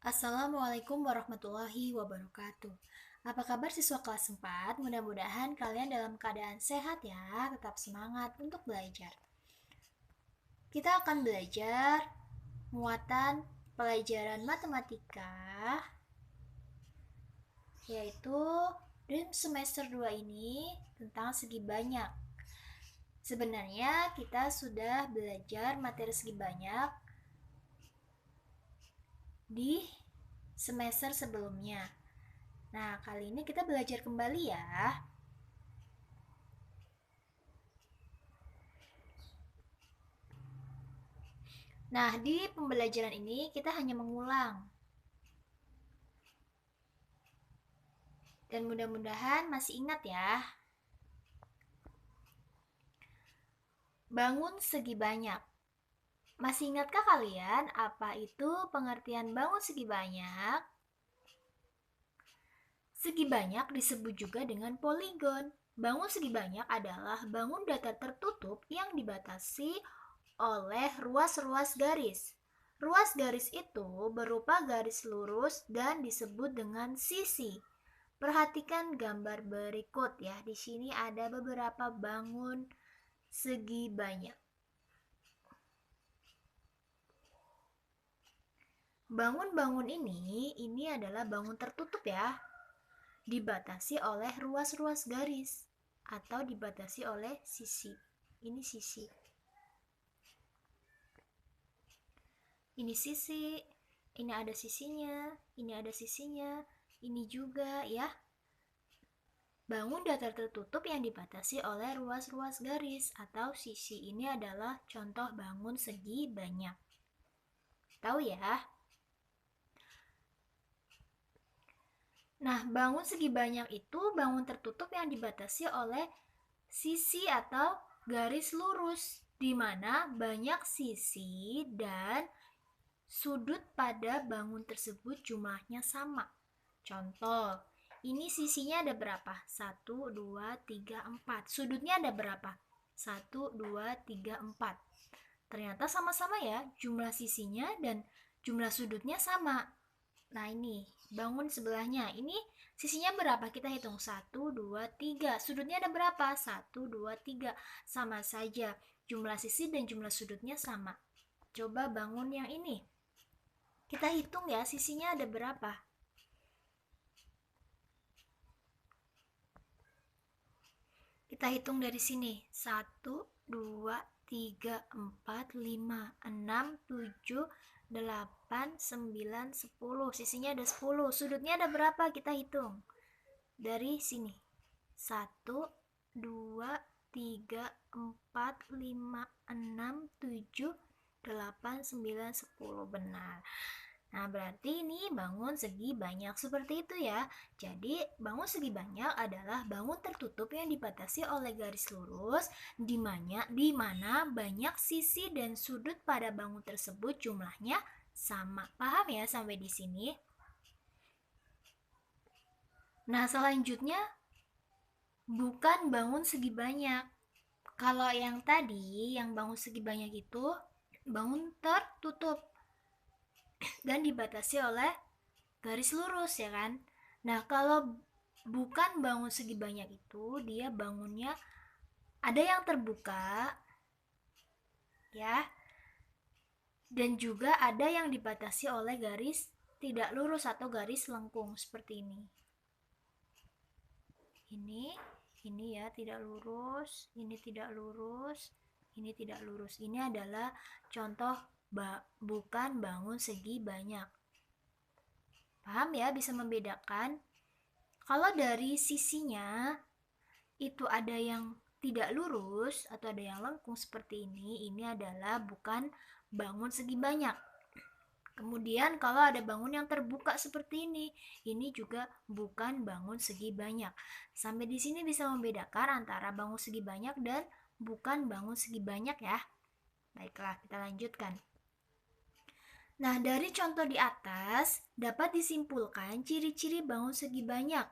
Assalamualaikum warahmatullahi wabarakatuh. Apa kabar siswa kelas 4? Mudah-mudahan kalian dalam keadaan sehat ya, tetap semangat untuk belajar. Kita akan belajar muatan pelajaran matematika, yaitu di semester 2 ini tentang segi banyak. Sebenarnya kita sudah belajar materi segi banyak di semester sebelumnya. Nah, kali ini kita belajar kembali ya. Nah, di pembelajaran ini kita hanya mengulang. Dan mudah-mudahan masih ingat ya. Bangun segi banyak. Masih ingatkah kalian apa itu pengertian bangun segi banyak? Segi banyak disebut juga dengan poligon. Bangun segi banyak adalah bangun datar tertutup yang dibatasi oleh ruas-ruas garis. Ruas garis itu berupa garis lurus dan disebut dengan sisi. Perhatikan gambar berikut ya. Di sini ada beberapa bangun segi banyak. Bangun-bangun ini adalah bangun tertutup ya. Dibatasi oleh ruas-ruas garis atau dibatasi oleh sisi. Ini sisi. Ini sisi, ini ada sisinya, ini ada sisinya, ini juga ya. Bangun datar tertutup yang dibatasi oleh ruas-ruas garis atau sisi ini adalah contoh bangun segi banyak. Tahu ya? Nah, bangun segi banyak itu bangun tertutup yang dibatasi oleh sisi atau garis lurus, di mana banyak sisi dan sudut pada bangun tersebut jumlahnya sama. Contoh, ini sisinya ada berapa? 1, 2, 3, 4. Sudutnya ada berapa? 1, 2, 3, 4. Ternyata sama-sama ya, jumlah sisinya dan jumlah sudutnya sama. Nah ini, bangun sebelahnya. Ini sisinya berapa? Kita hitung. 1, 2, 3. Sudutnya ada berapa? 1, 2, 3. Sama saja. Jumlah sisi dan jumlah sudutnya sama. Coba bangun yang ini. Kita hitung ya, sisinya ada berapa? Kita hitung dari sini. 1, 2, 3, 4, 5, 6, 7, 8, 9, 10. Sisinya ada 10. Sudutnya ada berapa? Kita hitung. Dari sini. 1, 2, 3, 4, 5, 6, 7, 8, 9, 10. Benar. Nah, berarti ini bangun segi banyak seperti itu ya. Jadi, bangun segi banyak adalah bangun tertutup yang dibatasi oleh garis lurus di mana banyak sisi dan sudut pada bangun tersebut jumlahnya sama. Paham ya sampai di sini? Nah, selanjutnya bukan bangun segi banyak. Kalau yang tadi, yang bangun segi banyak itu bangun tertutup dan dibatasi oleh garis lurus ya kan. Nah, kalau bukan bangun segi banyak itu dia bangunnya ada yang terbuka ya, dan juga ada yang dibatasi oleh garis tidak lurus atau garis lengkung seperti ini. Ini ya tidak lurus, ini tidak lurus, ini tidak lurus. Ini adalah contoh bukan bangun segi banyak. Paham ya, bisa membedakan? Kalau dari sisinya itu ada yang tidak lurus atau ada yang lengkung seperti ini adalah bukan bangun segi banyak. Kemudian kalau ada bangun yang terbuka seperti ini juga bukan bangun segi banyak. Sampai di sini bisa membedakan antara bangun segi banyak dan bukan bangun segi banyak ya. Baiklah, kita lanjutkan. Nah, dari contoh di atas dapat disimpulkan ciri-ciri bangun segi banyak.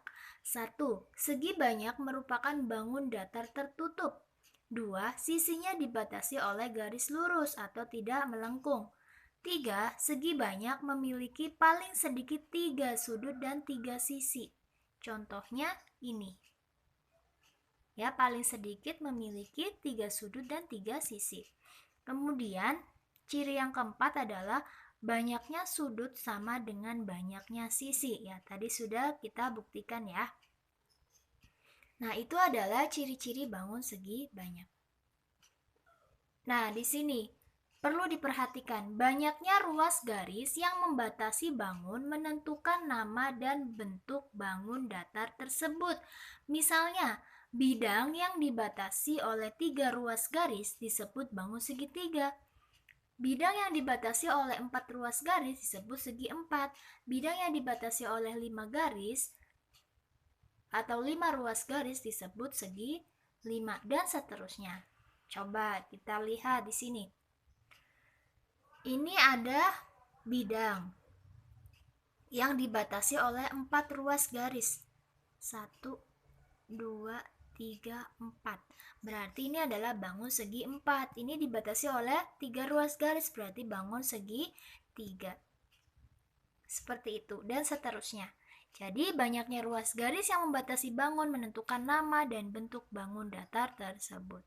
1. Segi banyak merupakan bangun datar tertutup. 2. Sisinya dibatasi oleh garis lurus atau tidak melengkung. 3. Segi banyak memiliki paling sedikit 3 sudut dan 3 sisi. Contohnya ini. Ya, paling sedikit memiliki 3 sudut dan 3 sisi. Kemudian, ciri yang keempat adalah banyaknya sudut sama dengan banyaknya sisi. Ya, tadi sudah kita buktikan ya. Nah, itu adalah ciri-ciri bangun segi banyak. Nah, di sini perlu diperhatikan, banyaknya ruas garis yang membatasi bangun menentukan nama dan bentuk bangun datar tersebut. Misalnya, bidang yang dibatasi oleh 3 ruas garis disebut bangun segitiga. Bidang yang dibatasi oleh 4 ruas garis disebut segi 4. Bidang yang dibatasi oleh 5 garis atau 5 ruas garis disebut segi 5 dan seterusnya. Coba kita lihat di sini. Ini ada bidang yang dibatasi oleh 4 ruas garis. 1, 2, 3, 4. Berarti ini adalah bangun segi 4. Ini dibatasi oleh 3 ruas garis, berarti bangun segi 3. Seperti itu, dan seterusnya. Jadi banyaknya ruas garis yang membatasi bangun menentukan nama dan bentuk bangun datar tersebut.